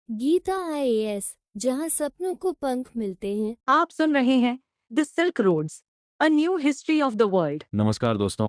Gita IAS, जहां सपनों को पंख मिलते हैं। आप सुन रहे हैं the Silk Roads, a new history of the world. नमस्कार दोस्तों।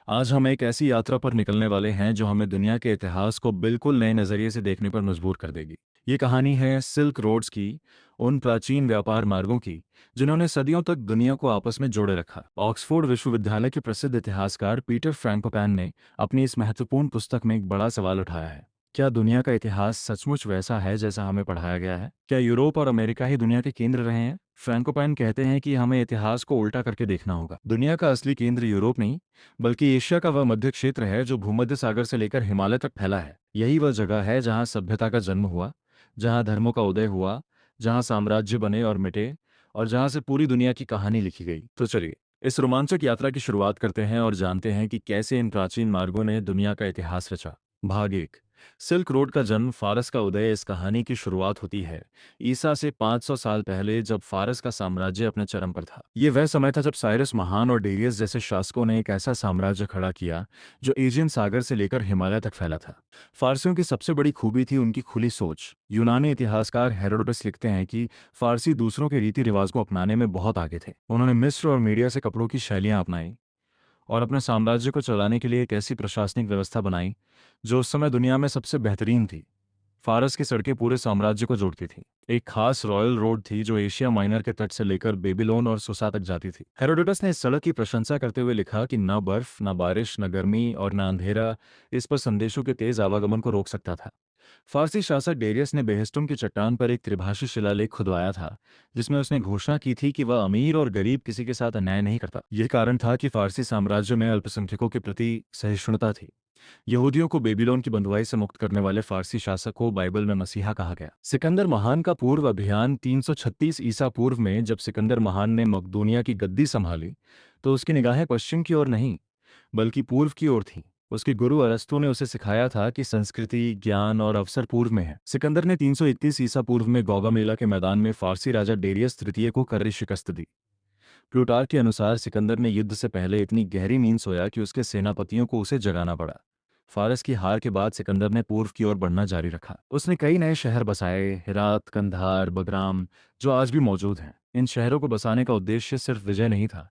आज हम एक ऐसी यात्रा पर निकलने वाले हैं जो हमें दुनिया के इतिहास को बिल्कुल नए नज़रिए से देखने पर मजबूर कर देगी। ये कहानी है सिल्क रोड्स की, उन प्राचीन व्यापार मार्गों की जिन्होंने सदियों तक दुनिया को आपस में जोड़े रखा। ऑक्सफोर्ड विश्वविद्यालय के प्रसिद्ध इतिहासकार पीटर फ्रैंकोपैन ने अपनी इस महत्वपूर्ण पुस्तक में एक बड़ा सवाल उठाया है। क्या दुनिया का इतिहास सचमुच वैसा है जैसा हमें पढ़ाया गया है? क्या यूरोप और अमेरिका ही दुनिया के केंद्र रहे हैं? फ्रैंकोपैन कहते हैं कि हमें इतिहास को उल्टा करके देखना होगा। दुनिया का असली केंद्र यूरोप नहीं, बल्कि एशिया का वह मध्य क्षेत्र है जो भूमध्य सागर से लेकर हिमालय तक फैला है। यही वह जगह है जहां सभ्यता का जन्म हुआ, जहां धर्मों का उदय हुआ, जहां साम्राज्य बने और मिटे, और जहां से पूरी दुनिया की कहानी लिखी गई। तो चलिए इस रोमांचक यात्रा की शुरुआत करते हैं और जानते हैं कि कैसे इन प्राचीन मार्गों ने दुनिया का इतिहास रचा। भाग एक। सिल्क रोड का जन्म, फारस का उदय। इस कहानी की शुरुआत होती है ईसा से 500 साल पहले, जब फारस का साम्राज्य अपने चरम पर था। ये वह समय था जब साइरस महान और डेरियस जैसे शासकों ने एक ऐसा साम्राज्य खड़ा किया जो एजियन सागर से लेकर हिमालय तक फैला था। फारसियों की सबसे बड़ी खूबी थी उनकी खुली सोच। यूनानी इतिहासकार हेरोडोटस लिखते हैं कि फारसी दूसरों के रीति रिवाज को अपनाने में बहुत आगे थे। उन्होंने मिस्र और मीडिया से कपड़ों की शैलियां अपनाई और अपने साम्राज्य को चलाने के लिए एक ऐसी प्रशासनिक व्यवस्था बनाई जो उस समय दुनिया में सबसे बेहतरीन थी। फारस की सड़कें पूरे साम्राज्य को जोड़ती थीं। एक खास रॉयल रोड थी जो एशिया माइनर के तट से लेकर बेबीलोन और सुसा तक जाती थी। हेरोडोटस ने इस सड़क की प्रशंसा करते हुए लिखा कि न बर्फ, न बारिश, न गर्मी और न अंधेरा इस पर संदेशों के तेज आवागमन को रोक सकता था। फारसी शासक डेरियस ने बेहेस्टुम की चट्टान पर एक त्रिभाषी शिलालेख खुदवाया था जिसमें उसने घोषणा की थी कि वह अमीर और गरीब किसी के साथ अन्याय नहीं करता। यह कारण था कि फारसी साम्राज्य में अल्पसंख्यकों के प्रति सहिष्णुता थी। यहूदियों को बेबीलोन की बंधुआई से मुक्त करने वाले फारसी शासक को बाइबल में मसीहा कहा गया। सिकंदर महान का पूर्व अभियान 336 ईसा पूर्व में, जब सिकंदर महान ने मकदूनिया की गद्दी संभाली तो उसकी निगाहें पश्चिम की ओर नहीं बल्कि पूर्व की ओर थीं। उसके गुरु अरस्तु ने उसे सिखाया था कि संस्कृति, ज्ञान और अवसर पूर्व में है। सिकंदर ने 331 ईसा पूर्व में गौगामेला के मैदान में फारसी राजा डेरियस तृतीय को कर्री शिकस्त दी। प्लूटार्क के अनुसार सिकंदर ने युद्ध से पहले इतनी गहरी नींद सोया कि उसके सेनापतियों को उसे जगाना पड़ा। फारस की हार के बाद सिकंदर ने पूर्व की ओर बढ़ना जारी रखा। उसने कई नए शहर बसाए, हेरात, कंधार, बगराम, जो आज भी मौजूद हैं। इन शहरों को बसाने का उद्देश्य सिर्फ विजय नहीं था,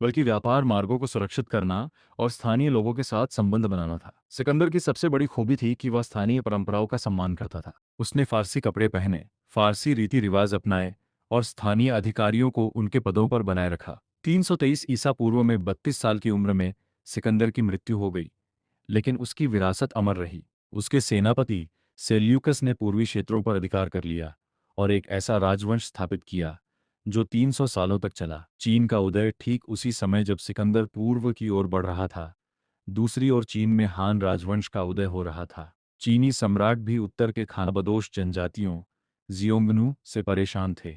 बल्कि व्यापार मार्गों को सुरक्षित करना और स्थानीय लोगों के साथ संबंध बनाना था। सिकंदर की सबसे बड़ी खूबी थी कि वह स्थानीय परंपराओं का सम्मान करता था। उसने फारसी कपड़े पहने, फारसी रीति रिवाज अपनाए और स्थानीय अधिकारियों को उनके पदों पर बनाए रखा। 323 ईसा पूर्व में 32 साल की उम्र में सिकंदर की मृत्यु हो गई, लेकिन उसकी विरासत अमर रही। उसके सेनापति सेल्यूकस ने पूर्वी क्षेत्रों पर अधिकार कर लिया और एक ऐसा राजवंश स्थापित किया जो 300 सालों तक चला। चीन का उदय ठीक उसी समय जब सिकंदर पूर्व की ओर बढ़ रहा था। दूसरी ओर चीन में हान राजवंश का उदय हो रहा था। चीनी सम्राट भी उत्तर के खानाबदोश जनजातियों जियोंगनू से परेशान थे।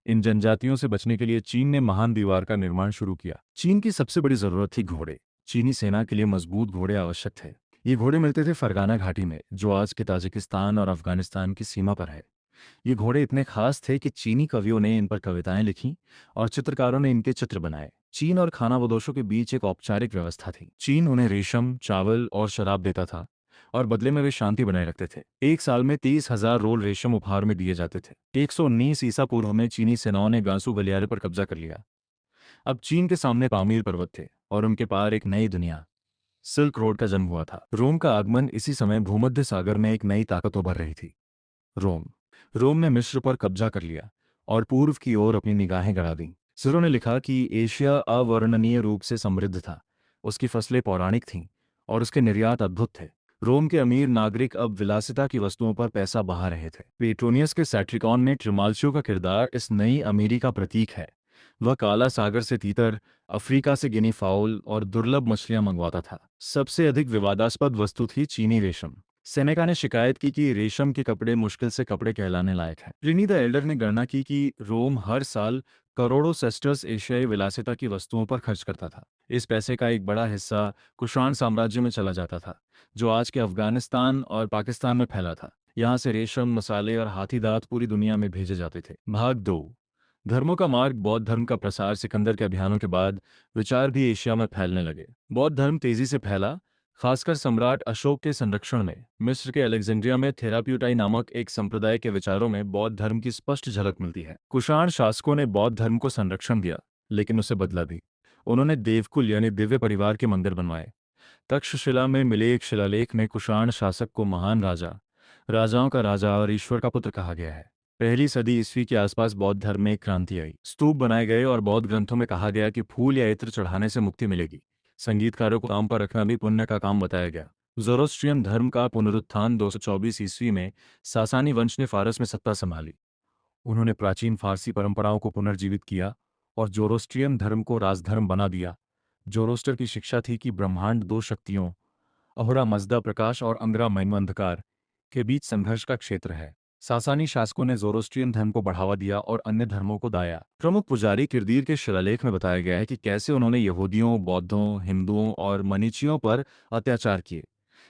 इन जनजातियों से बचने के लिए चीन ने महान दीवार का निर्माण शुरू किया। चीन की सबसे बड़ी जरूरत थी घोड़े। चीनी सेना के लिए मजबूत घोड़े आवश्यक थे। ये घोड़े मिलते थे फरगाना घाटी में, जो आज के ताजिकिस्तान और अफगानिस्तान की सीमा पर है। ये घोड़े इतने खास थे कि चीनी कवियों ने इन पर कविताएं लिखी और चित्रकारों ने इनके चित्र बनाए। चीन और खानाबदोशों के बीच एक औपचारिक व्यवस्था थी। चीन उन्हें रेशम, चावल और शराब देता था और बदले में वे शांति बनाए रखते थे। एक साल में 30,000 रोल रेशम उपहार में दिए जाते थे। 119 ईसा पूर्व में चीनी सेनाओं ने गांसू गलियारे पर कब्जा कर लिया। अब चीन के सामने पामीर पर्वत थे और उनके पार एक नई दुनिया। सिल्क रोड का जन्म हुआ था। रोम का आगमन इसी समय भूमध्य सागर में एक नई ताकत उभर रही थी। रोम रोम ने मिस्र पर कब्जा कर लिया और पूर्व की ओर अपनी निगाहें गड़ा दी। सिरो ने लिखा कि एशिया अवर्णनीय रूप से समृद्ध था। उसकी फसलें पौराणिक थीं और उसके निर्यात अद्भुत थे। रोम के अमीर नागरिक अब विलासिता की वस्तुओं पर पैसा बहा रहे थे। पेट्रोनियस के सैट्रिकॉन में ट्रिमाल्चियो का किरदार इस नई अमीरी का प्रतीक है। वह काला सागर से तीतर, अफ्रीका से गिनी फाउल और दुर्लभ मछलियां मंगवाता था। सबसे अधिक विवादास्पद वस्तु थी चीनी रेशम। सेनेका ने शिकायत की कि रेशम के कपड़े मुश्किल से कपड़े कहलाने लायक हैं। प्लिनी द एल्डर ने गणना की कि रोम हर साल करोड़ों सेस्टर्स एशियाई विलासिता की वस्तुओं पर खर्च करता था। इस पैसे का एक बड़ा हिस्सा कुषाण साम्राज्य में चला जाता था, जो आज के अफगानिस्तान और पाकिस्तान में फैला था। यहाँ से रेशम, मसाले और हाथी दांत पूरी दुनिया में भेजे जाते थे। भाग 2। धर्मों का मार्ग। बौद्ध धर्म का प्रसार। सिकंदर के अभियानों के बाद विचार भी एशिया में फैलने लगे। बौद्ध धर्म तेजी से फैला, खासकर सम्राट अशोक के संरक्षण में। मिस्र के अलेक्जेंड्रिया में थेराप्यूटाई नामक एक संप्रदाय के विचारों में बौद्ध धर्म की स्पष्ट झलक मिलती है। कुषाण शासकों ने बौद्ध धर्म को संरक्षण दिया, लेकिन उसे बदला भी। उन्होंने देवकुल यानी दिव्य परिवार के मंदिर बनवाए। तक्षशिला में मिले एक शिलालेख में कुषाण शासक को महान राजा, राजाओं का राजा और ईश्वर का पुत्र कहा गया है। पहली सदी ईस्वी के आसपास बौद्ध धर्म में एक क्रांति आई। स्तूप बनाए गए और बौद्ध ग्रंथों में कहा गया कि फूल या इत्र चढ़ाने से मुक्ति मिलेगी। संगीतकारों को काम पर रखना भी पुण्य का काम बताया गया। ज़ोरोस्ट्रियन धर्म का पुनरुत्थान 224 ईस्वी में सासानी वंश ने फारस में सत्ता संभाली। उन्होंने प्राचीन फारसी परंपराओं को पुनर्जीवित किया और ज़ोरोस्ट्रियन धर्म को राजधर्म बना दिया। ज़ोरोस्टर की शिक्षा थी कि ब्रह्मांड दो शक्तियों, अहोरा मजदा प्रकाश और अंधरा मैन अंधकार, के बीच संघर्ष का क्षेत्र है। सासानी शासकों ने ज़ोरोस्ट्रियन धर्म को बढ़ावा दिया और अन्य धर्मों को दाया। प्रमुख पुजारी किरदीर के शिलालेख में बताया गया है कि कैसे उन्होंने यहूदियों, बौद्धों, हिंदुओं और मनीचियों पर अत्याचार किए।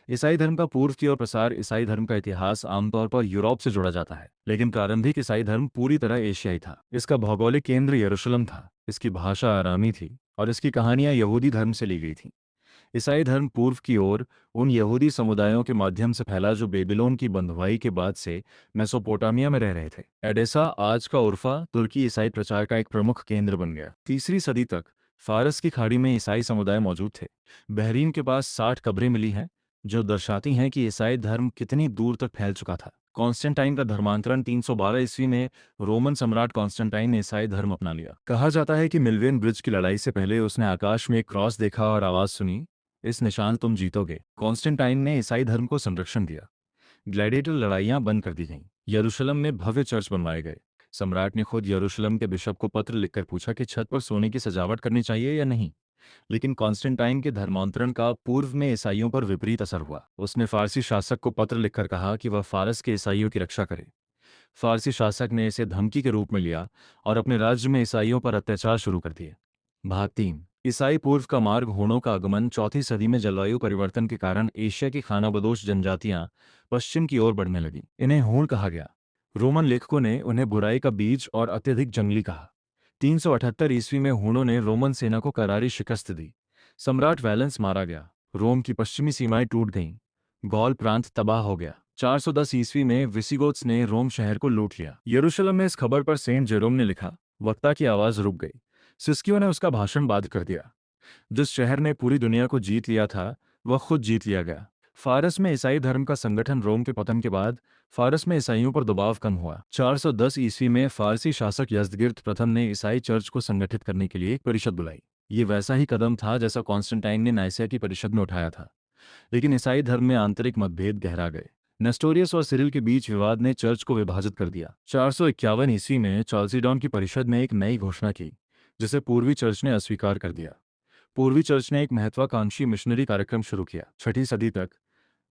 ईसाई धर्म का पूर्व की ओर प्रसार। ईसाई धर्म का इतिहास आमतौर पर यूरोप से जोड़ा जाता है, लेकिन प्रारंभिक ईसाई धर्म पूरी तरह एशियाई था। इसका भौगोलिक केंद्र यरूशलेम था, इसकी भाषा आरामी थी और इसकी कहानियां यहूदी धर्म से ली गई थीं। ईसाई धर्म पूर्व की ओर उन यहूदी समुदायों के माध्यम से फैला जो बेबीलोन की बंधुआई के बाद से मेसोपोटामिया में रह रहे थे। एडेसा, आज का उर्फा, तुर्की ईसाई प्रचार का एक प्रमुख केंद्र बन गया। 3वीं सदी तक फारस की खाड़ी में ईसाई समुदाय मौजूद थे। बहरीन के पास 60 कब्रें मिली हैं जो दर्शाती हैं कि ईसाई धर्म कितनी दूर तक फैल चुका था। कॉन्स्टेंटाइन का धर्मांतरण 312 ईस्वी में रोमन सम्राट कॉन्स्टेंटाइन ने ईसाई धर्म अपना लिया। कहा जाता है कि मिलवियन ब्रिज की लड़ाई से पहले उसने आकाश में एक क्रॉस देखा और आवाज सुनी, इस निशान तुम जीतोगे। कॉन्स्टेंटाइन ने ईसाई धर्म को संरक्षण दिया। ग्लैडिएटर लड़ाइयां बंद कर दी गईं। यरूशलेम में भव्य चर्च बनवाए गए। सम्राट ने खुद यरूशलेम के बिशप को पत्र लिखकर पूछा कि छत पर सोने की सजावट करनी चाहिए या नहीं। लेकिन कॉन्स्टेंटाइन के धर्मांतरण का पूर्व में ईसाइयों पर विपरीत असर हुआ। उसने फारसी शासक को पत्र लिखकर कहा कि वह फारस के ईसाइयों की रक्षा करे। फारसी शासक ने इसे धमकी के रूप में लिया और अपने राज्य में ईसाइयों पर अत्याचार शुरू कर दिए। भाग 3। ईसाई पूर्व का मार्ग। हूणों का आगमन। 4वीं सदी में जलवायु परिवर्तन के कारण एशिया की खानाबदोश जनजातियां पश्चिम की ओर बढ़ने लगीं। इन्हें हूण कहा गया। रोमन लेखकों ने उन्हें बुराई का बीज और अत्यधिक जंगली कहा। 378 ईस्वी में हूणों ने रोमन सेना को करारी शिकस्त दी। सम्राट वैलेंस मारा गया। रोम की पश्चिमी सीमाएं टूट गईं। गौल प्रांत तबाह हो गया। 410 ईस्वी में विसिगोथ्स ने रोम शहर को लूट लिया। यरूशलेम में इस खबर पर सेंट जेरोम ने लिखा, वक्ता की आवाज रुक गई। सिस्कियों ने उसका भाषण बाधित कर दिया। जिस शहर ने पूरी दुनिया को जीत लिया था, वह खुद जीत लिया गया। फारस में ईसाई धर्म का संगठन। रोम के पतन के बाद फारस में ईसाइयों पर दबाव कम हुआ। 410 ईस्वी में फारसी शासक यज़दगिर्द प्रथम ने ईसाई चर्च को संगठित करने के लिए एक परिषद बुलाई। ये वैसा ही कदम था जैसा कॉन्स्टेंटाइन ने नाइसिया की परिषद में उठाया था, लेकिन ईसाई धर्म में आंतरिक मतभेद गहरा गए। नेस्टोरियस और सिरिल के बीच विवाद ने चर्च को विभाजित कर दिया। 451 ईस्वी में चाल्सीडॉन की परिषद में एक नई घोषणा की, जिसे पूर्वी चर्च ने अस्वीकार कर दिया। पूर्वी चर्च ने एक महत्वाकांक्षी मिशनरी कार्यक्रम शुरू किया। 6वीं सदी तक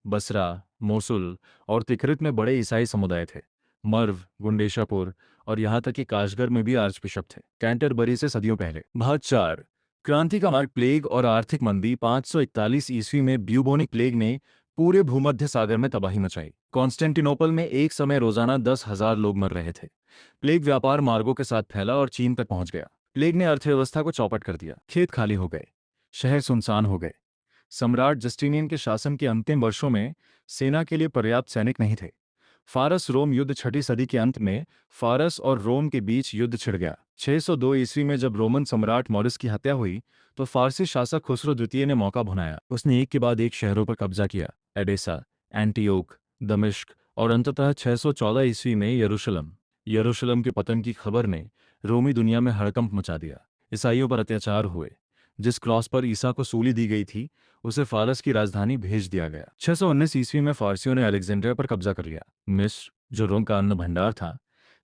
बसरा, मोसुल और तिकरित में बड़े ईसाई समुदाय थे। मर्व, गुंडेशापुर और यहाँ तक कि काशगर में भी आर्चबिशप थे। कैंटरबरी से सदियों पहले। भाग 4। क्रांति का मार्ग। प्लेग और आर्थिक मंदी। 541 ईस्वी में ब्यूबोनिक प्लेग ने पूरे भूमध्य सागर में तबाही मचाई। कॉन्स्टेंटिनोपल में एक समय रोजाना 10,000 लोग मर रहे थे। प्लेग व्यापार मार्गों के साथ फैला और चीन तक पहुंच गया। प्लेग ने अर्थव्यवस्था को चौपट कर दिया। खेत खाली हो गए, शहर सुनसान हो गए। सम्राट जस्टिनियन के शासन के अंतिम वर्षों में सेना के लिए पर्याप्त सैनिक नहीं थे। फारस रोम युद्ध। 6वीं सदी के अंत में फारस और रोम के बीच युद्ध छिड़ गया। 602 ईस्वी में जब रोमन सम्राट मॉरिस की हत्या हुई तो फारसी शासक खुसरो द्वितीय ने मौका भुनाया। उसने एक के बाद एक शहरों पर कब्जा किया। एडेसा, एंटियोक, दमिश्क और अंततः 614 ईस्वी में यरूशलेम। यरूशलेम के पतन की खबर ने रोमी दुनिया में हड़कंप मचा दिया। ईसाइयों पर अत्याचार हुए। जिस क्रॉस पर ईसा को सूली दी गई थी उसे फारस की राजधानी भेज दिया गया। 619 ईस्वी में फारसियों ने अलेक्जेंड्रिया पर कब्जा कर लिया। मिस्र, जो रोम का अन्न भंडार था,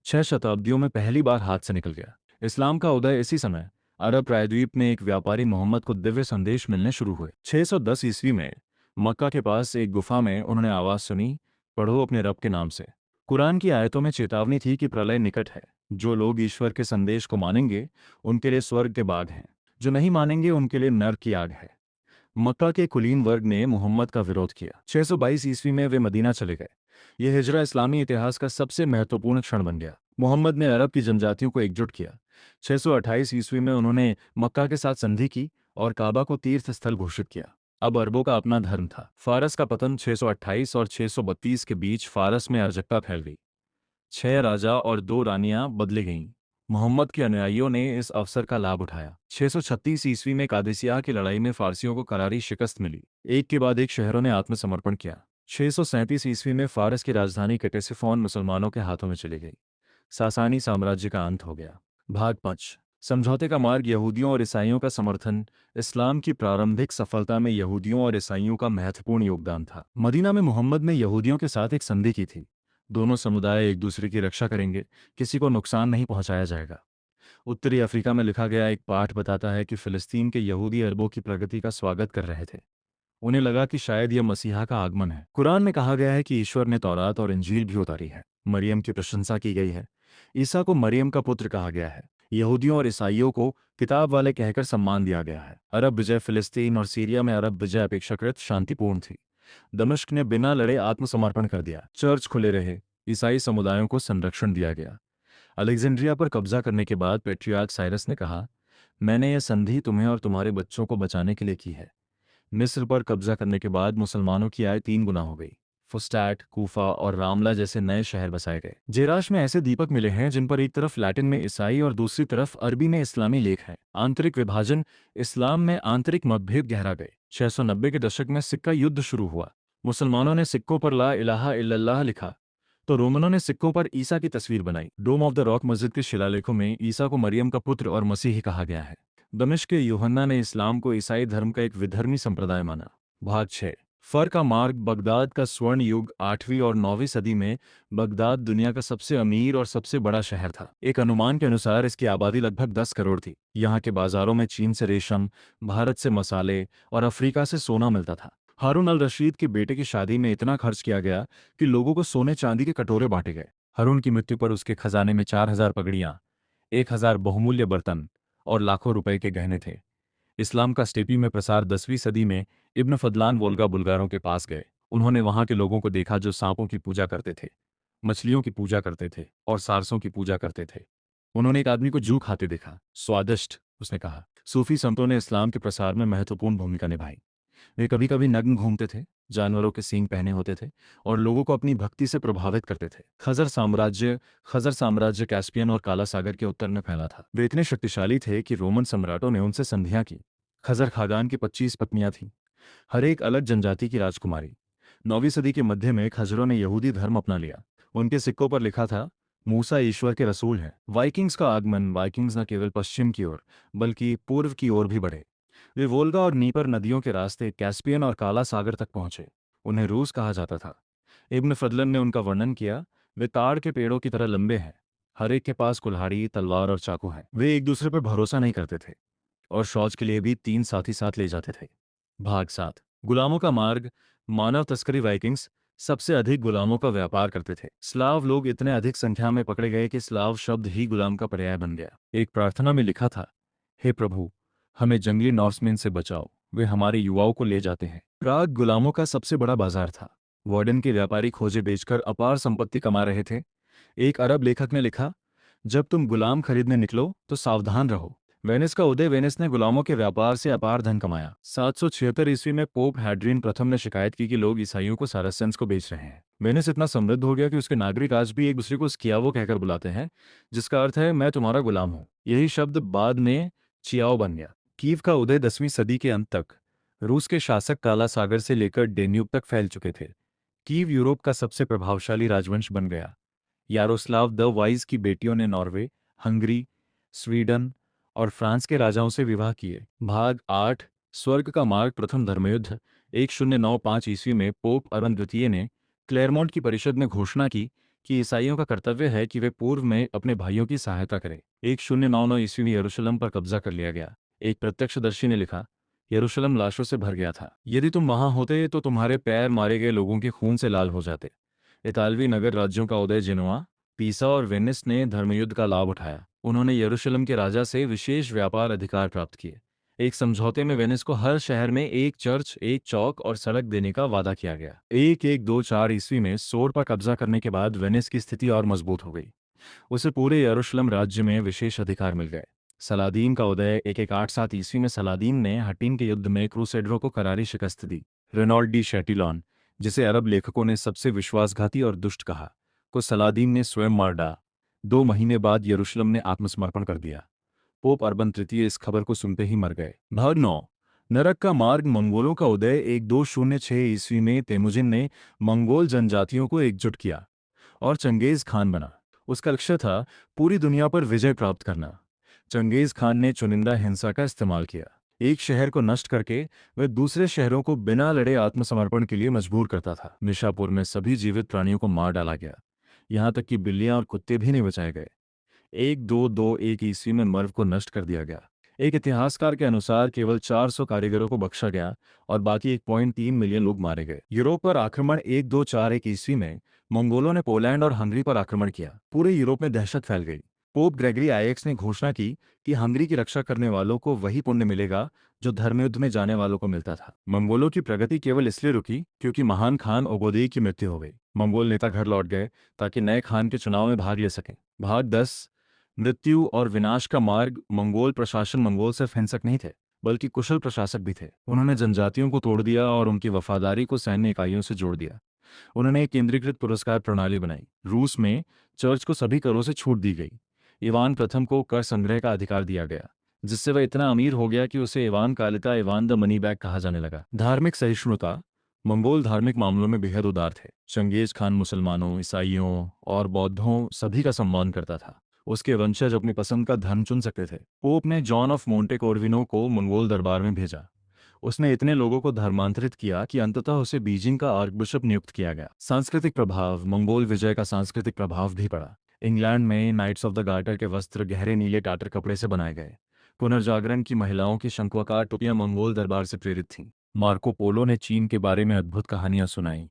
6 शताब्दियों में पहली बार हाथ से निकल गया। इस्लाम का उदय। इसी समय अरब प्रायद्वीप में एक व्यापारी मोहम्मद को दिव्य संदेश मिलने शुरू हुए। 610 ईस्वी में मक्का के पास एक गुफा में उन्होंने आवाज सुनी, पढ़ो अपने रब के नाम से। कुरान की आयतों में चेतावनी थी कि प्रलय निकट है। जो लोग ईश्वर के संदेश को मानेंगे उनके लिए स्वर्ग के बाग हैं, जो नहीं मानेंगे उनके लिए नरक की आग है। मक्का के कुलीन वर्ग ने मोहम्मद का विरोध किया। 622 ईस्वी में वे मदीना चले गए। यह हिजरा इस्लामी इतिहास का सबसे महत्वपूर्ण क्षण बन गया। मोहम्मद ने अरब की जनजातियों को एकजुट किया। 628 ईस्वी में उन्होंने मक्का के साथ संधि की और काबा को तीर्थ स्थल घोषित किया। अब अरबों का अपना धर्म था। फारस का पतन 628 और 632 के बीच फारस में अराजकता फैल गई। 6 राजा और 2 रानियां बदली गईं। मोहम्मद के अनुयायियों ने इस अवसर का लाभ उठाया। 636 ईस्वी में कादेसिया की लड़ाई में फारसियों को करारी शिकस्त मिली। एक के बाद एक शहरों ने आत्मसमर्पण किया। 637 ईस्वी में फारस की राजधानी कटेसिफोन मुसलमानों के हाथों में चली गई। सासानी साम्राज्य का अंत हो गया। भाग 5। समझौते का मार्ग। यहूदियों और ईसाइयों का समर्थन। इस्लाम की प्रारंभिक सफलता में यहूदियों और ईसाइयों का महत्वपूर्ण योगदान था। मदीना में मोहम्मद ने यहूदियों के साथ एक संधि की थी। दोनों समुदाय एक दूसरे की रक्षा करेंगे, किसी को नुकसान नहीं पहुंचाया जाएगा। उत्तरी अफ्रीका में लिखा गया एक पाठ बताता है कि फिलिस्तीन के यहूदी अरबों की प्रगति का स्वागत कर रहे थे। उन्हें लगा कि शायद यह मसीहा का आगमन है। कुरान में कहा गया है कि ईश्वर ने तौरात और इंजील भी उतारी है। मरियम की प्रशंसा की गई है। ईसा को मरियम का पुत्र कहा गया है। यहूदियों और ईसाइयों को किताब वाले कहकर सम्मान दिया गया है। अरब विजय। फिलिस्तीन और सीरिया में अरब विजय अपेक्षाकृत शांतिपूर्ण थी। दमिश्क ने बिना लड़े आत्मसमर्पण कर दिया। चर्च खुले रहे। ईसाई समुदायों को संरक्षण दिया गया। अलेक्जेंड्रिया पर कब्जा करने के बाद पेट्रियार्क साइरस ने कहा, मैंने यह संधि तुम्हें और तुम्हारे बच्चों को बचाने के लिए की है। मिस्र पर कब्जा करने के बाद मुसलमानों की आय 3 गुना हो गई। फुस्टैट, कूफा और रामला जैसे नए शहर बसाए गए। जेराश में ऐसे दीपक मिले हैं जिन पर एक तरफ लैटिन में ईसाई और दूसरी तरफ अरबी में इस्लामी लेख हैं। आंतरिक विभाजन। इस्लाम में आंतरिक मतभेद गहरा गए। 690 के दशक में सिक्का युद्ध शुरू हुआ। मुसलमानों ने सिक्कों पर ला इलाहा इल्लल्लाह लिखा तो रोमनों ने सिक्कों पर ईसा की तस्वीर बनाई। डोम ऑफ द रॉक मस्जिद के शिलालेखों में ईसा को मरियम का पुत्र और मसीही कहा गया है। दमिश्क के यूहन्ना ने इस्लाम को ईसाई धर्म का एक विधर्मी संप्रदाय माना। भाग 6। फर का मार्ग। बगदाद का स्वर्ण युग। 8वीं और 9वीं सदी में बगदाद दुनिया का सबसे अमीर और सबसे बड़ा शहर था। एक अनुमान के अनुसार इसकी आबादी लगभग 10 करोड़ थी। यहाँ के बाजारों में चीन से रेशम, भारत से मसाले और अफ्रीका से सोना मिलता था। हारून अल रशीद के बेटे की शादी में इतना खर्च किया गया कि लोगों को सोने चांदी के कटोरे बांटे गए। हारून की मृत्यु पर उसके खजाने में 4000 पगड़ियां, 1000 बहुमूल्य बर्तन और लाखों रुपए के गहने थे। इस्लाम का स्टेपी में प्रसार 10वीं सदी में इब्न फदलान वोल्गा बुल्गारों के पास गए। उन्होंने वहां के लोगों को देखा जो सांपों की पूजा करते थे, मछलियों की पूजा करते थे और सारसों की पूजा करते थे। उन्होंने एक आदमी को जू खाते देखा। स्वादिष्ट, उसने कहा। सूफी संतों ने इस्लाम के प्रसार में महत्वपूर्ण भूमिका निभाई। वे कभी कभी नग्न घूमते थे, जानवरों के सींग पहने होते थे और लोगों को अपनी भक्ति से प्रभावित करते थे। खजर साम्राज्य कैस्पियन और काला सागर के उत्तर में फैला था। वे इतने शक्तिशाली थे कि रोमन सम्राटों ने उनसे संधियां की। खजर खानदान की 25 पत्नियां थीं, हर एक अलग जनजाति की राजकुमारी। 9वीं सदी के मध्य में खजरों ने यहूदी धर्म अपना लिया। उनके सिक्कों पर लिखा था, मूसा ईश्वर के रसूल हैं। वाइकिंग्स का आगमन। वाइकिंग्स न केवल पश्चिम की ओर बल्कि पूर्व की ओर भी बढ़े। वे वोल्गा और नीपर नदियों के रास्ते कैस्पियन और काला सागर तक पहुंचे। उन्हें रूस कहा जाता था। इब्न फदलन ने उनका वर्णन किया, वे ताड़ के पेड़ों की तरह लंबे हैं, हर एक के पास कुल्हाड़ी, तलवार और चाकू है। वे एक दूसरे पर भरोसा नहीं करते थे और शौच के लिए भी 3 साथी साथ ले जाते थे। भाग 7। गुलामों का मार्ग। मानव तस्करी। वाइकिंग्स सबसे अधिक गुलामों का व्यापार करते थे। स्लाव लोग इतने अधिक संख्या में पकड़े गए कि स्लाव शब्द ही गुलाम का पर्याय बन गया। एक प्रार्थना में लिखा था, हे प्रभु, हमें जंगली नॉर्समैन से बचाओ, वे हमारे युवाओं को ले जाते हैं। प्राग गुलामों का सबसे बड़ा बाजार था। वार्डन के व्यापारी खोजे बेचकर अपार संपत्ति कमा रहे थे। एक अरब लेखक ने लिखा, जब तुम गुलाम खरीदने निकलो तो सावधान रहो। वेनिस का उदय। वेनिस ने गुलामों के व्यापार से अपार धन कमाया। 776 ईस्वी में पोप हैड्रियन प्रथम ने शिकायत की कि लोग ईसाइयों को सारासेंस को बेच रहे हैं। वेनिस इतना समृद्ध हो गया कि उसके नागरिक आज भी एक दूसरे को स्कियावो कहकर बुलाते हैं, जिसका अर्थ है मैं तुम्हारा गुलाम हूँ। यही शब्द बाद में चियाओ बन गया। कीव का उदय 10वीं सदी के अंत तक। रूस के शासक काला सागर से लेकर डेन्यूब तक फैल चुके थे। कीव यूरोप का सबसे प्रभावशाली राजवंश बन गया। यारोस्लाव द वाइज की बेटियों ने नॉर्वे, हंगरी, स्वीडन और फ्रांस के राजाओं से विवाह किए। भाग 8। स्वर्ग का मार्ग। प्रथम धर्मयुद्ध। 1095 ईस्वी में पोप अर्बन द्वितीय ने क्लेरमोंट की परिषद में घोषणा की कि ईसाइयों का कर्तव्य है कि वे पूर्व में अपने भाइयों की सहायता करें। 1099 ईस्वी में यरूशलेम पर कब्जा कर लिया गया। एक प्रत्यक्षदर्शी ने लिखा, यरूशलेम लाशों से भर गया था। यदि तुम वहां होते तो तुम्हारे पैर मारे गए लोगों के खून से लाल हो जाते। इतालवी नगर राज्यों का उदय। जिनोआ, पीसा और वेनिस ने धर्मयुद्ध का लाभ उठाया। उन्होंने यरूशलेम के राजा से विशेष व्यापार अधिकार प्राप्त किए। एक समझौते में वेनिस को हर शहर में एक चर्च, एक चौक और सड़क देने का वादा किया गया। 1124 ईस्वी में सोर पर कब्जा करने के बाद वेनिस की स्थिति और मजबूत हो गई। उसे पूरे यरूशलेम राज्य में विशेष अधिकार मिल गए। सलादीन का उदय 1187 ईस्वी में सलादीन ने हट्टीन के युद्ध में क्रूसेडरों को करारी शिकस्त दी। रेनॉल्ड डी शैटिलॉन, जिसे अरब लेखकों ने सबसे विश्वासघाती और दुष्ट कहा, को सलादीन ने स्वयं मार डाला। 2 महीने बाद यरूशलेम ने आत्मसमर्पण कर दिया। पोप अर्बन तृतीय इस खबर को सुनते ही मर गए। भाग 9। नरक का मार्ग। मंगोलों का उदय 1206 ईस्वी में तेमुजिन ने मंगोल जनजातियों को एकजुट किया और चंगेज खान बना। उसका लक्ष्य था पूरी दुनिया पर विजय प्राप्त करना। चंगेज खान ने चुनिंदा हिंसा का इस्तेमाल किया। एक शहर को नष्ट करके वह दूसरे शहरों को बिना लड़े आत्मसमर्पण के लिए मजबूर करता था। निशापुर में सभी जीवित प्राणियों को मार डाला गया, यहाँ तक कि बिल्लियां और कुत्ते भी नहीं बचाए गए। 1221 ईस्वी में मर्व को नष्ट कर दिया गया। एक इतिहासकार के अनुसार केवल 400 कारीगरों को बख्शा गया और बाकी 1.3 मिलियन लोग मारे गए। यूरोप पर आक्रमण 1241 ईस्वी में मंगोलों ने पोलैंड और हंगरी पर आक्रमण किया। पूरे यूरोप में दहशत फैल गई। पोप ग्रेगरी आईएक्स ने घोषणा की कि हंगरी की रक्षा करने वालों को वही पुण्य मिलेगा जो धर्मयुद्ध में जाने वालों को मिलता था। मंगोलों की प्रगति केवल इसलिए रुकी क्योंकि महान खान ओगोदेई की मृत्यु हो गई। मंगोल नेता घर लौट गए ताकि नए खान के चुनाव में भाग ले सकें। भाग 10। मृत्यु और विनाश का मार्ग। मंगोल प्रशासन मंगोल सिर्फ हिंसक नहीं थे बल्कि कुशल प्रशासक भी थे। उन्होंने जनजातियों को तोड़ दिया और उनकी वफादारी को सैन्य इकाइयों से जोड़ दिया। उन्होंने एक केंद्रीकृत पुरस्कार प्रणाली बनाई। रूस में चर्च को सभी करों से छूट दी गई। इवान प्रथम को कर संग्रह का अधिकार दिया गया, जिससे वह इतना अमीर हो गया कि उसे Ivan Kalika, Ivan the money bag कहा जाने लगा। धार्मिक सहिष्णुता। मंगोल धार्मिक मामलों में बेहद उदार थे। चंगेज खान मुसलमानों, ईसाइयों और बौद्धों सभी का सम्मान करता था। उसके वंशज अपनी पसंद का धर्म चुन सकते थे। पोप ने जॉन ऑफ मोंटे कोर्विनो को मंगोल दरबार में भेजा। उसने इतने लोगों को धर्मांतरित किया कि अंततः उसे बीजिंग का आर्कबिशप नियुक्त किया गया। सांस्कृतिक प्रभाव। मंगोल विजय का सांस्कृतिक प्रभाव भी पड़ा। इंग्लैंड में नाइट्स ऑफ द गार्टर के वस्त्र गहरे नीले टाटर कपड़े से बनाए गए। पुनर्जागरण की महिलाओं की शंक्वाकार टोपियां मंगोल दरबार से प्रेरित थीं। मार्को पोलो ने चीन के बारे में अद्भुत कहानियां सुनाई।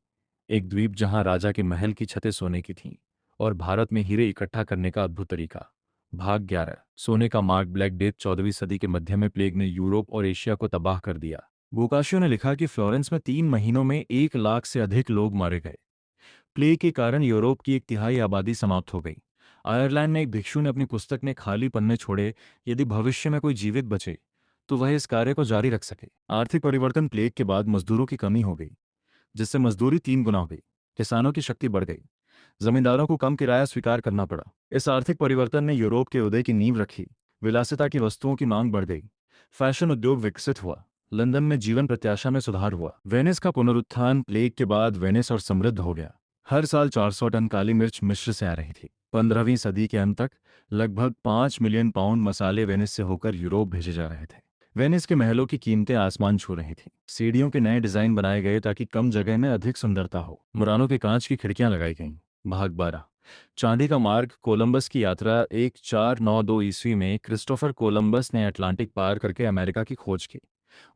एक द्वीप जहां राजा के महल की छतें सोने की थीं और भारत में हीरे इकट्ठा करने का अद्भुत तरीका। भाग 11। सोने का मार्ग। Black death. 14वीं सदी के मध्य में प्लेग ने यूरोप और एशिया को तबाह कर दिया। बोकाशियो ने लिखा कि फ्लोरेंस में 3 महीनों में 1 लाख से अधिक लोग मारे गए। प्लेग के कारण यूरोप की 1/3 आबादी समाप्त हो गई। आयरलैंड में एक भिक्षु ने अपनी पुस्तक में खाली पन्ने छोड़े, यदि भविष्य में कोई जीवित बचे तो वह इस कार्य को जारी रख सके। आर्थिक परिवर्तन। प्लेग के बाद मजदूरों की कमी हो गई, जिससे मजदूरी 3 गुना हो गई। किसानों की शक्ति बढ़ गई। जमींदारों को कम किराया स्वीकार करना पड़ा। इस आर्थिक परिवर्तन ने यूरोप के उदय की नींव रखी। विलासिता की वस्तुओं की मांग बढ़ गई। फैशन उद्योग विकसित हुआ। लंदन में जीवन प्रत्याशा में सुधार हुआ। वेनिस का पुनरुत्थान। प्लेग के बाद वेनिस और समृद्ध हो गया। हर साल 400 टन काली मिर्च मिस्र से आ रही थी। 15वीं सदी के अंत तक लगभग 5 मिलियन पाउंड मसाले वेनिस से होकर यूरोप भेजे जा रहे थे। वेनिस के महलों की कीमतें आसमान छू रही थीं। सीढ़ियों के नए डिजाइन बनाए गए ताकि कम जगह में अधिक सुंदरता हो। मुरानों के कांच की खिड़कियां लगाई गईं। भाग 12। चांदी का मार्ग। कोलंबस की यात्रा। 1492 ईस्वी में क्रिस्टोफर कोलंबस ने अटलांटिक पार करके अमेरिका की खोज की।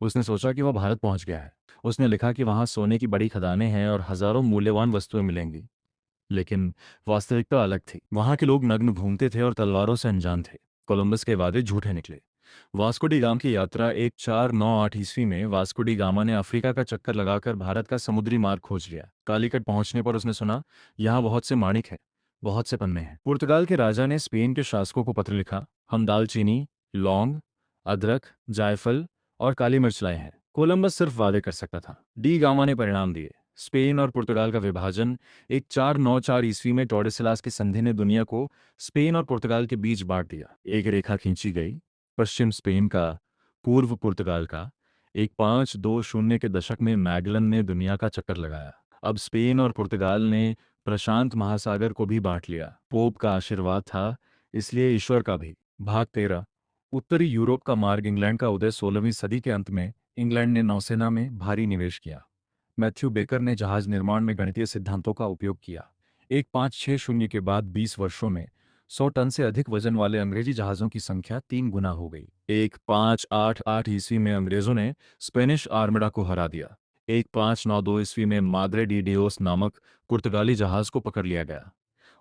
उसने सोचा कि वह भारत पहुंच गया है। उसने लिखा कि वहां सोने की बड़ी खदानें हैं और हजारों मूल्यवान वस्तुएं मिलेंगी। लेकिन वास्तविकता अलग थी। वहां के लोग नग्न घूमते थे और तलवारों से अनजान थे। कोलंबस के वादे झूठे निकले। वास्को डी गामा की यात्रा। 1498 ईस्वी में वास्को डी गामा ने अफ्रीका का चक्कर लगाकर भारत का समुद्री मार्ग खोज लिया। कालीकट पहुंचने पर उसने सुना, यहाँ बहुत से माणिक हैं, बहुत से पन्ने हैं। पुर्तगाल के राजा ने स्पेन के शासकों को पत्र लिखा, हम दालचीनी, लौंग, अदरक, जायफल और काली मिर्च लाए हैं। कोलंबस सिर्फ वादे कर सकता था। डी गामा ने परिणाम दिए। स्पेन और पुर्तगाल का विभाजन। 1494 ईस्वी में टॉर्डेसिलास की संधि ने दुनिया को स्पेन और पुर्तगाल के बीच बांट दिया। एक रेखा खींची गई, पश्चिम स्पेन का, पूर्व पुर्तगाल का। 1520 के दशक में मैगलन ने दुनिया का चक्कर लगाया। अब स्पेन और पुर्तगाल ने प्रशांत महासागर को भी बांट लिया। पोप का आशीर्वाद था, इसलिए ईश्वर का भी। भाग 13। उत्तरी यूरोप का मार्ग। इंग्लैंड का उदय। 16वीं सदी के अंत में इंग्लैंड ने नौसेना में भारी निवेश किया। मैथ्यू बेकर ने जहाज निर्माण में गणितीय सिद्धांतों का उपयोग किया। 1560 के बाद 20 वर्षों में 100 टन से अधिक वजन वाले अंग्रेजी जहाज़ों की संख्या 3 गुना हो गई। 1588 ईस्वी में अंग्रेजों ने स्पेनिश आर्मडा को हरा दिया। 1592 ईस्वी में माद्रे डी डियोस नामक पुर्तगाली जहाज को पकड़ लिया गया।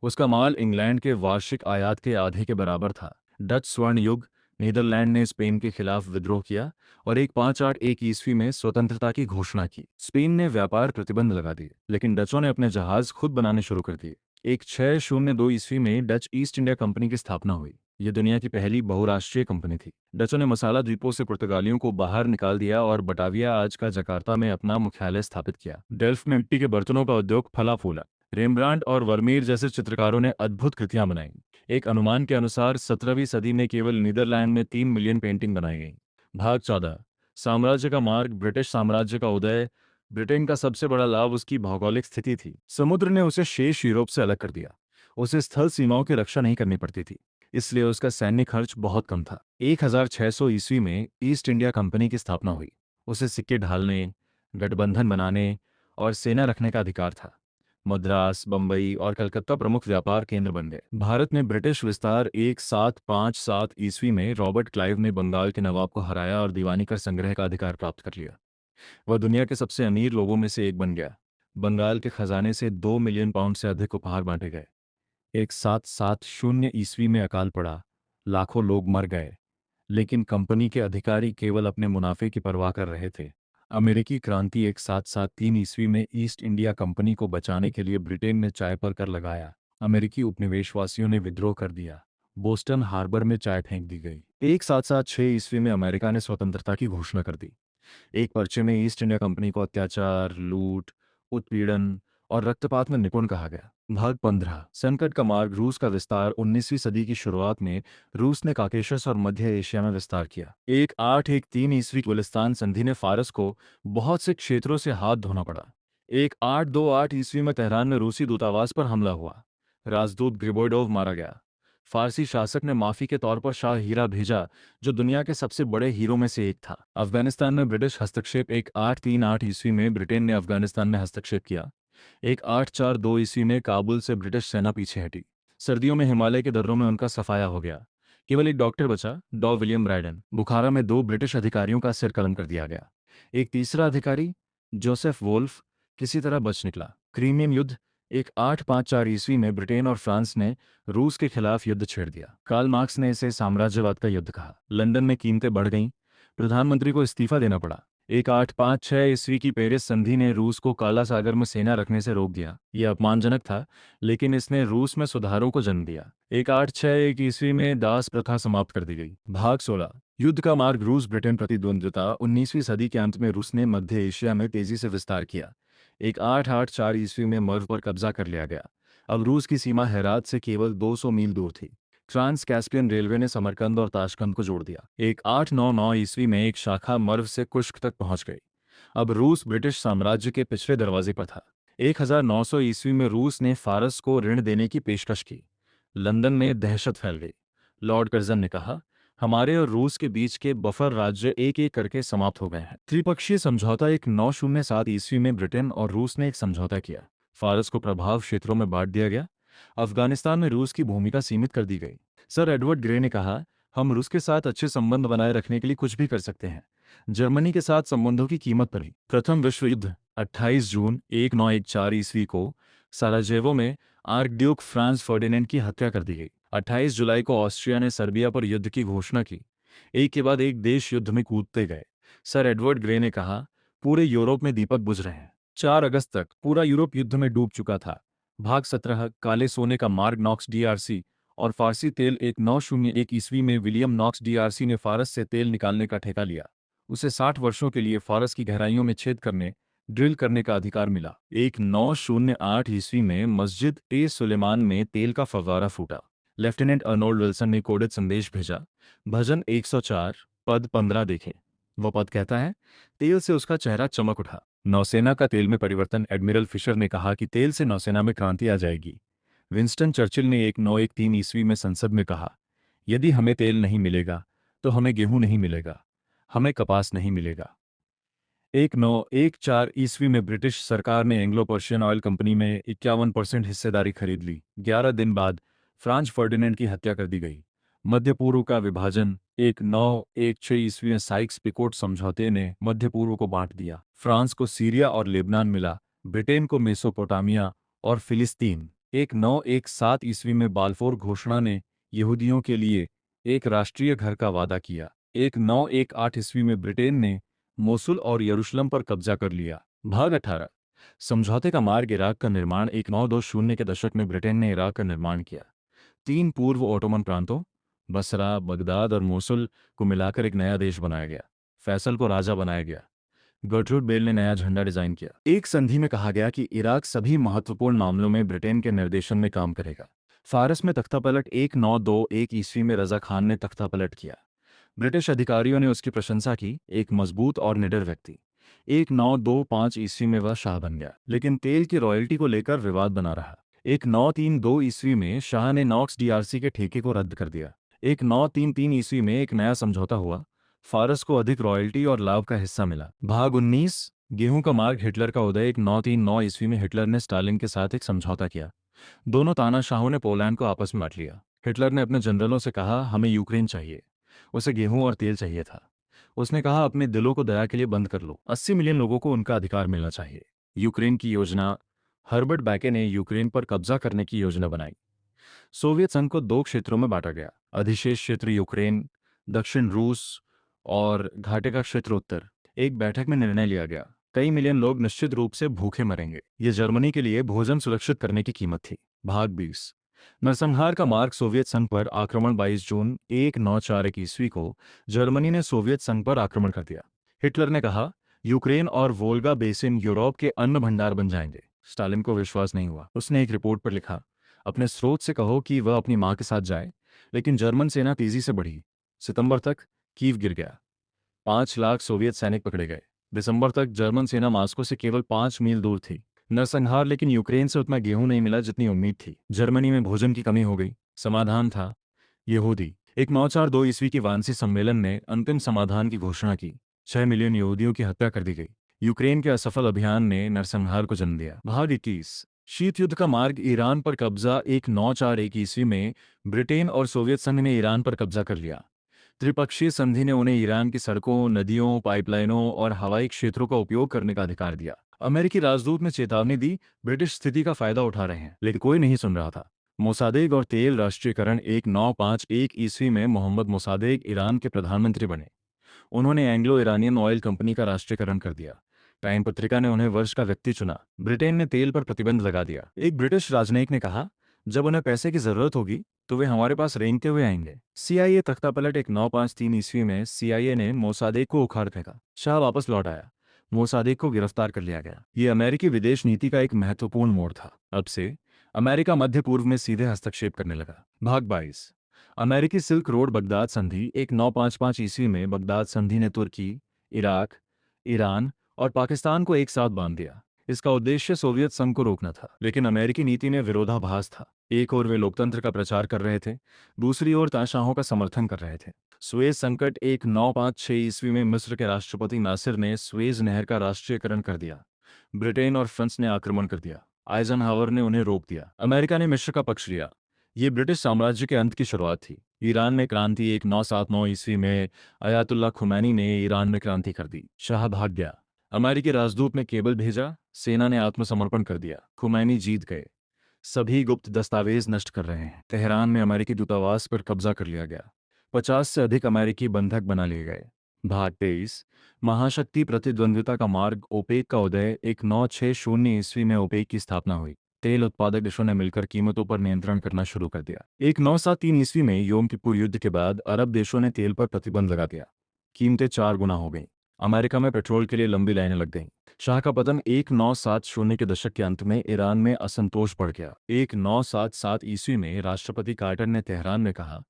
उसका माल इंग्लैंड के वार्षिक आयात के आधे के बराबर था। डच स्वर्ण युग। नीदरलैंड ने स्पेन के खिलाफ विद्रोह किया और 1581 ईस्वी में स्वतंत्रता की घोषणा की। स्पेन ने व्यापार प्रतिबंध लगा दिए, लेकिन डचों ने अपने जहाज खुद बनाने शुरू कर दिए। 1602 ईस्वी में डच ईस्ट इंडिया कंपनी की स्थापना हुई। ये दुनिया की पहली बहुराष्ट्रीय कंपनी थी। डचों ने मसाला द्वीपों से पुर्तगालियों को बाहर निकाल दिया और बटाविया आज का जकार्ता में अपना मुख्यालय स्थापित किया। डेल्फ में मिट्टी के बर्तनों का उद्योग फला फूला। रेमब्रांड और वर्मीर जैसे चित्रकारों ने अद्भुत कृतियां बनाई। एक अनुमान के अनुसार 17वीं सदी में केवल नीदरलैंड में 3 मिलियन पेंटिंग बनाई गई। भाग 14, साम्राज्य का मार्ग। ब्रिटिश साम्राज्य का उदय। ब्रिटेन का सबसे बड़ा लाभ उसकी भौगोलिक स्थिति थी। समुद्र ने उसे शेष यूरोप से अलग कर दिया। उसे स्थल सीमाओं की रक्षा नहीं करनी पड़ती थी, इसलिए उसका सैन्य खर्च बहुत कम था। 1600 ईस्वी में ईस्ट इंडिया कंपनी की स्थापना हुई। उसे सिक्के ढालने, गठबंधन बनाने और सेना रखने का अधिकार था। मद्रास, बंबई और कलकत्ता प्रमुख व्यापार केंद्र बन गए। भारत में ब्रिटिश विस्तार 1757 ईस्वी में रॉबर्ट क्लाइव ने बंगाल के नवाब को हराया और दीवानी कर संग्रह का अधिकार प्राप्त कर लिया। वह दुनिया के सबसे अमीर लोगों में से एक बन गया। बंगाल के खजाने से 2 मिलियन पाउंड से अधिक उपहार बांटे गए। 1770 ईस्वी में अकाल पड़ा, लाखों लोग मर गए, लेकिन कंपनी के अधिकारी केवल अपने मुनाफे की परवाह कर रहे थे। अमेरिकी क्रांति 1773 ईस्वी में ईस्ट इंडिया कंपनी को बचाने के लिए ब्रिटेन ने चाय पर कर लगाया। अमेरिकी उपनिवेशवासियों ने विद्रोह कर दिया। बोस्टन हार्बर में चाय फेंक दी गई। 1776 ईस्वी में अमेरिका ने स्वतंत्रता की घोषणा कर दी। एक पर्चे में ईस्ट इंडिया कंपनी को अत्याचार, लूट, उत्पीड़न और रक्तपात में निपुण कहा गया। भाग 15, संकट का मार्ग। रूस का विस्तार। 19वीं सदी की शुरुआत में रूस ने काकेशस और मध्य एशिया में विस्तार किया। 1813 ईस्वी गुलिस्तान संधि ने फारस को बहुत से क्षेत्रों से हाथ धोना पड़ा। 1828 ईस्वी में तेहरान में रूसी दूतावास पर हमला हुआ। राजदूत ग्रिबोइडोव मारा गया। फारसी शासक ने माफी के तौर पर शाह हीरा भेजा, जो दुनिया के सबसे बड़े हीरो में से एक था। अफगानिस्तान में ब्रिटिश हस्तक्षेप। 1838 ईस्वी में ब्रिटेन ने अफगानिस्तान में हस्तक्षेप किया। 1842 ईस्वी में काबुल से ब्रिटिश सेना पीछे हटी। सर्दियों में हिमालय के दर्रों में उनका सफाया हो गया। केवल एक डॉक्टर बचा, डॉ विलियम ब्राइडन। बुखारा में 2 ब्रिटिश अधिकारियों का सिर कलम कर दिया गया। एक तीसरा अधिकारी, जोसेफ वोल्फ, किसी तरह बच निकला। क्रीमियन युद्ध। 1854 ईस्वी में ब्रिटेन और फ्रांस ने रूस के खिलाफ युद्ध छेड़ दिया। कार्ल मार्क्स ने इसे साम्राज्यवाद का युद्ध कहा। लंदन में कीमतें बढ़ गईं। प्रधानमंत्री को इस्तीफा देना पड़ा। 1856 ईस्वी की पेरिस संधि ने रूस को काला सागर में सेना रखने से रोक दिया। यह अपमानजनक था, लेकिन इसने रूस में सुधारों को जन्म दिया। 1861 ईस्वी में दास प्रथा समाप्त कर दी गई। भाग 16, युद्ध का मार्ग। रूस ब्रिटेन प्रतिद्वंद्विता। 19वीं सदी के अंत में रूस ने मध्य एशिया में तेजी से विस्तार किया। 1884 ईस्वी में मर्व पर कब्जा कर लिया गया। अब रूस की सीमा हेरात से केवल 200 मील दूर थी। ट्रांस कैस्पियन रेलवे ने समरकंद और ताशकंद को जोड़ दिया। 1899 ईस्वी में एक शाखा मर्व से कुश्क तक पहुंच गई। अब रूस ब्रिटिश साम्राज्य के पिछले दरवाजे पर था। 1900 ईस्वी में रूस ने फारस को ऋण देने की पेशकश की। लंदन में दहशत फैल गई। लॉर्ड कर्जन ने कहा, हमारे और रूस के बीच के बफर राज्य एक एक करके समाप्त हो गए हैं। त्रिपक्षीय समझौता। 1907 ईस्वी में ब्रिटेन और रूस ने एक समझौता किया। फारस को प्रभाव क्षेत्रों में बांट दिया गया। अफगानिस्तान में रूस की भूमिका सीमित कर दी गई। सर एडवर्ड ग्रे ने कहा, हम रूस के साथ अच्छे संबंध बनाए रखने के लिए कुछ भी कर सकते हैं। जर्मनी के साथ संबंधों की कीमत पर ही। प्रथम विश्व युद्ध। 28 जून 1914 ईस्वी को साराजेवो में आर्कड्यूक फ्रांस फर्डिनेंड की हत्या कर दी गई। 28 जुलाई को ऑस्ट्रिया ने सर्बिया पर युद्ध की घोषणा की। एक के बाद एक देश युद्ध में कूदते गए। सर एडवर्ड ग्रे ने कहा, पूरे यूरोप में दीपक बुझ रहे हैं। 4 अगस्त तक पूरा यूरोप युद्ध में डूब चुका था। भाग 17, काले सोने का मार्ग। नॉक्स डीआरसी और फारसी तेल। 1901 ईस्वी में विलियम नॉक्स डीआरसी ने फारस से तेल निकालने का ठेका लिया। उसे 60 वर्षों के लिए फारस की गहराइयों में छेद करने, ड्रिल करने का अधिकार मिला। 1908 ईस्वी में मस्जिद ए सुलेमान में तेल का फव्वारा फूटा। लेफ्टिनेंट अर्नोल्ड विल्सन ने कोडित संदेश भेजा। भजन 104 पद 15 देखें। वह पद कहता है, तेल से उसका चेहरा चमक उठा। नौसेना का तेल में परिवर्तन। एडमिरल फिशर ने कहा कि तेल से नौसेना में क्रांति आ जाएगी। विंस्टन चर्चिल ने 1913 ईस्वी में संसद में कहा, यदि हमें तेल नहीं मिलेगा तो हमें गेहूं नहीं मिलेगा, हमें कपास नहीं मिलेगा। 1914 ईस्वी में ब्रिटिश सरकार ने एंग्लो पर्शियन ऑयल कंपनी में 51% हिस्सेदारी खरीद ली। 11 दिन बाद फ्रांज फर्डिनेंड की हत्या कर दी गई। मध्य पूर्व का विभाजन। 1916 ईस्वी में साइक्स पिकोट समझौते ने मध्य पूर्व को बांट दिया। फ्रांस को सीरिया और लेबनान मिला, ब्रिटेन को मेसोपोटामिया और फिलिस्तीन। 1917 ईस्वी में बाल्फोर घोषणा ने यहूदियों के लिए एक राष्ट्रीय घर का वादा किया। 1918 ईस्वी में ब्रिटेन ने मोसुल और यरूशलेम पर कब्जा कर लिया। भाग 18, समझौते का मार्ग। इराक का निर्माण। 1920 के दशक में ब्रिटेन ने इराक का निर्माण किया। 3 पूर्व ओटोमन प्रांतों बसरा, बगदाद और मोसुल को मिलाकर एक नया देश बनाया गया। फैसल को राजा बनाया गया। गर्टरूड बेल ने नया झंडा डिजाइन किया। एक संधि में कहा गया कि इराक सभी महत्वपूर्ण मामलों में ब्रिटेन के निर्देशन में काम करेगा। फारस में तख्तापलट 1921 ईस्वी में रजा खान ने तख्तापलट किया। ब्रिटिश अधिकारियों ने उसकी प्रशंसा की। एक मजबूत और निडर व्यक्ति। 1925 ईस्वी में वह शाह बन गया, लेकिन तेल की रॉयल्टी को लेकर विवाद बना रहा। 1932 ईस्वी में शाह ने नॉक्स डीआरसी के ठेके को रद्द कर दिया। 1933 ईस्वी में एक नया समझौता हुआ। फारस को अधिक रॉयल्टी और लाभ का हिस्सा मिला। भाग 19 गेहूं का मार्ग हिटलर का उदय। 1939 ईस्वी में हिटलर ने स्टालिन के साथ एक समझौता किया। दोनों तानाशाहों ने पोलैंड को आपस में बांट लिया। हिटलर ने अपने जनरलों से कहा, हमें यूक्रेन चाहिए। उसे गेहूं और तेल चाहिए था। उसने कहा, अपने दिलों को दया के लिए बंद कर लो। 80 मिलियन लोगों को उनका अधिकार मिलना चाहिए। यूक्रेन की योजना। हर्बर्ट बैके ने यूक्रेन पर कब्जा करने की योजना बनाई। सोवियत संघ को दो क्षेत्रों में बांटा गया। अधिशेष क्षेत्र यूक्रेन, दक्षिण रूस और घाटे का क्षेत्र उत्तर। एक बैठक में निर्णय लिया गया, कई मिलियन लोग निश्चित रूप से भूखे मरेंगे। ये जर्मनी के लिए भोजन सुरक्षित करने की कीमत थी। भाग 20 नरसंहार का मार्ग। सोवियत संघ पर आक्रमण। 22 जून 1941 ईस्वी को जर्मनी ने सोवियत संघ पर आक्रमण कर दिया। हिटलर ने कहा, यूक्रेन और वोल्गा बेसिन यूरोप के अन्न भंडार बन जाएंगे। स्टालिन को विश्वास नहीं हुआ। उसने एक रिपोर्ट पर लिखा, अपने स्रोत से कहो कि वह अपनी मां के साथ जाए। लेकिन जर्मन सेना तेजी से बढ़ी। सितंबर तक कीव गिर गया। 5 लाख सोवियत सैनिक पकड़े गए। दिसंबर तक जर्मन सेना मास्को से केवल 5 मील दूर थी। नरसंहार। लेकिन यूक्रेन से उतना गेहूं नहीं मिला जितनी उम्मीद थी। जर्मनी में भोजन की कमी हो गई। समाधान था यहूदी। 1942 ईस्वी की वांसी सम्मेलन ने अंतिम समाधान की घोषणा की। 6 मिलियन यहूदियों की हत्या कर दी गई। यूक्रेन के असफल अभियान ने नरसंहार को जन्म दिया। भाग 21 शीत युद्ध का मार्ग। ईरान पर कब्जा। 1941 ईस्वी में ब्रिटेन और सोवियत संघ ने ईरान पर कब्जा कर लिया। त्रिपक्षीय संधि ने उन्हें ईरान की सड़कों, नदियों, पाइपलाइनों और हवाई क्षेत्रों का उपयोग करने का अधिकार दिया। अमेरिकी राजदूत ने चेतावनी दी, ब्रिटिश स्थिति का फायदा उठा रहे हैं, लेकिन कोई नहीं सुन रहा था। मोसादेक और तेल राष्ट्रीयकरण। 1951 ईस्वी में मोहम्मद मोसादेक ईरान के प्रधानमंत्री बने। उन्होंने एंग्लो ईरानियन ऑयल कंपनी का राष्ट्रीयकरण कर दिया। टाइम पत्रिका ने उन्हें वर्ष का व्यक्ति चुना। ब्रिटेन ने तेल पर प्रतिबंध लगा दिया। एक ब्रिटिश राजनयिक ने कहा, जब उन्हें पैसे की जरूरत होगी तो वे हमारे पास रेंगते हुए आएंगे। सीआईए तख्तापलट। 1953 ईस्वी में सीआईए ने मोसादेक को उखाड़ फेंका। शाह वापस लौट आया। मोसादेक को गिरफ्तार कर लिया गया। ये अमेरिकी विदेश नीति का एक महत्वपूर्ण मोड़ था। अब से अमेरिका मध्य पूर्व में सीधे हस्तक्षेप करने लगा। भाग 22 अमेरिकी सिल्क रोड बगदाद संधि। 1955 ईस्वी में बगदाद संधि ने तुर्की, इराक, ईरान और पाकिस्तान को एक साथ बांध दिया। इसका उद्देश्य सोवियत संघ को रोकना था, लेकिन अमेरिकी नीति में विरोधाभास था। एक ओर वे लोकतंत्र का प्रचार कर रहे थे, दूसरी ओर तानाशाहों का समर्थन कर रहे थे। सुएज संकट। 1956 ईस्वी में मिस्र के राष्ट्रपति नासिर ने सुएज नहर का राष्ट्रीयकरण कर दिया। ब्रिटेन और फ्रांस ने आक्रमण कर दिया। आइजनहावर ने उन्हें रोक दिया। अमेरिका ने मिस्र का पक्ष लिया। ये ब्रिटिश साम्राज्य के अंत की शुरुआत थी। ईरान में क्रांति। 1979 ईस्वी में अयातुल्ला खुमैनी ने ईरान में क्रांति कर दी। शाह भाग गया। अमेरिकी राजदूत ने केबल भेजा। सेना ने आत्मसमर्पण कर दिया। खुमैनी जीत गए। सभी गुप्त दस्तावेज नष्ट कर रहे हैं। तेहरान में अमेरिकी दूतावास पर कब्जा कर लिया गया। 50 से अधिक अमेरिकी बंधक बना लिए गए। भाग 23 महाशक्ति प्रतिद्वंद्विता का मार्ग। ओपेक का उदय। 1960 ईस्वी में ओपेक की स्थापना हुई। तेल उत्पादक देशों ने मिलकर कीमतों पर नियंत्रण करना शुरू कर दिया। 1973 ईस्वी में योम किपुर युद्ध के बाद अरब देशों ने तेल पर प्रतिबंध लगा दिया। कीमतें 4 गुना हो गईं। अमेरिका में पेट्रोल के लिए लंबी लाइनें लग गईं। शाह का पतन। 1970 के दशक के अंत में ईरान में असंतोष बढ़ गया। 1977 ईस्वी में राष्ट्रपति कार्टर ने तेहरान में कहा,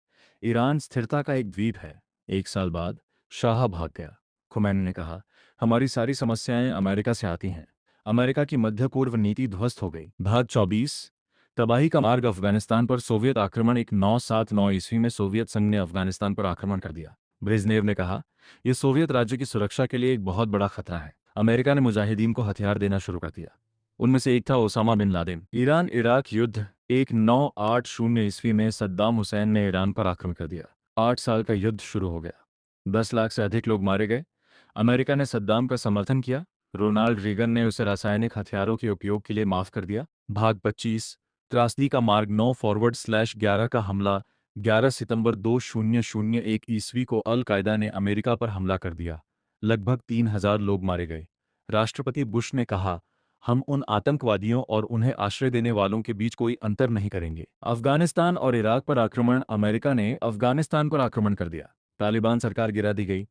ईरान स्थिरता का एक द्वीप है। 1 साल बाद शाह भाग गया। खुमैनी ने कहा, हमारी सारी समस्याएं अमेरिका से आती हैं। अमेरिका की मध्य पूर्व नीति ध्वस्त हो गई। भाग 24 तबाही का मार्ग। अफगानिस्तान पर सोवियत आक्रमण। 1979 ईस्वी में सोवियत संघ ने अफगानिस्तान पर आक्रमण कर दिया। ब्रेजनेव ने कहा, यह सोवियत राज्य की सुरक्षा के लिए एक बहुत बड़ा खतरा है। अमेरिका ने मुजाहिदीन को हथियार देना शुरू कर दिया। उनमें से एक था Osama bin Laden. Iran Iraq युद्ध। 1980 ईस्वी में सद्दाम हुसैन ने ईरान पर आक्रमण कर दिया। 8 साल का युद्ध शुरू हो गया। 10 लाख से अधिक लोग मारे गए। अमेरिका ने सद्दाम का समर्थन किया। रोनाल्ड रीगन ने उसे रासायनिक हथियारों के उपयोग के लिए माफ कर दिया। भाग 25 त्रासदी का मार्ग। 9/11 का हमला। 11 सितंबर 2001 ईस्वी को अल कायदा ने अमेरिका पर हमला कर दिया। लगभग 3000 लोग मारे गए। राष्ट्रपति बुश ने कहा, हम उन आतंकवादियों और उन्हें आश्रय देने वालों के बीच कोई अंतर नहीं करेंगे। अफगानिस्तान और इराक पर आक्रमण। अमेरिका ने अफगानिस्तान पर आक्रमण कर दिया, तालिबान सरकार गिरा दी गई।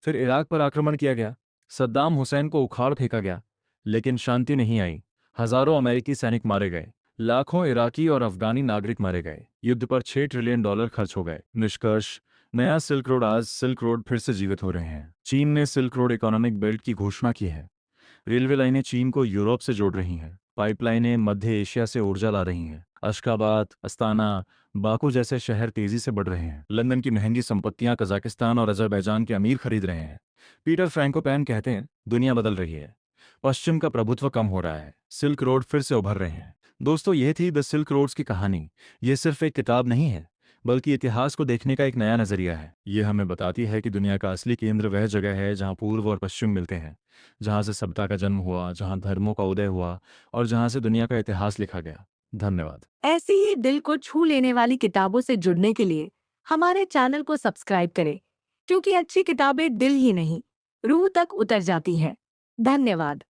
फिर इराक पर आक्रमण किया गया, सद्दाम हुसैन को उखाड़ फेंका गया, लेकिन शांति नहीं आई। हजारों अमेरिकी सैनिक मारे गए, लाखों इराकी और अफगानी नागरिक मारे गए। युद्ध पर $6 ट्रिलियन खर्च हो गए। निष्कर्ष, नया सिल्क रोड। आज सिल्क रोड फिर से जीवित हो रहे हैं। चीन ने सिल्क रोड इकोनॉमिक बेल्ट की घोषणा की है। रेलवे लाइनें चीन को यूरोप से जोड़ रही हैं। पाइपलाइनें मध्य एशिया से ऊर्जा ला रही हैं। अशकाबाद, अस्ताना, बाकू जैसे शहर तेजी से बढ़ रहे हैं। लंदन की महंगी संपत्तियां कजाकिस्तान और अजरबैजान के अमीर खरीद रहे हैं। पीटर फ्रैंकोपैन कहते हैं, दुनिया बदल रही है, पश्चिम का प्रभुत्व कम हो रहा है, सिल्क रोड फिर से उभर रहे हैं। दोस्तों, यह थी द सिल्क रोड्स की कहानी। यह सिर्फ एक किताब नहीं है, बल्कि इतिहास को देखने का एक नया नजरिया है। यह हमें बताती है कि दुनिया का असली केंद्र वह जगह है जहां पूर्व और पश्चिम मिलते हैं, जहां से सभ्यता का जन्म हुआ, जहां धर्मों का उदय हुआ और जहां से दुनिया का इतिहास लिखा गया। धन्यवाद। ऐसी ही दिल को छू लेने वाली किताबों से जुड़ने के लिए हमारे चैनल को सब्सक्राइब करें, क्योंकि अच्छी किताबें दिल ही नहीं, रूह तक उतर जाती हैं। धन्यवाद।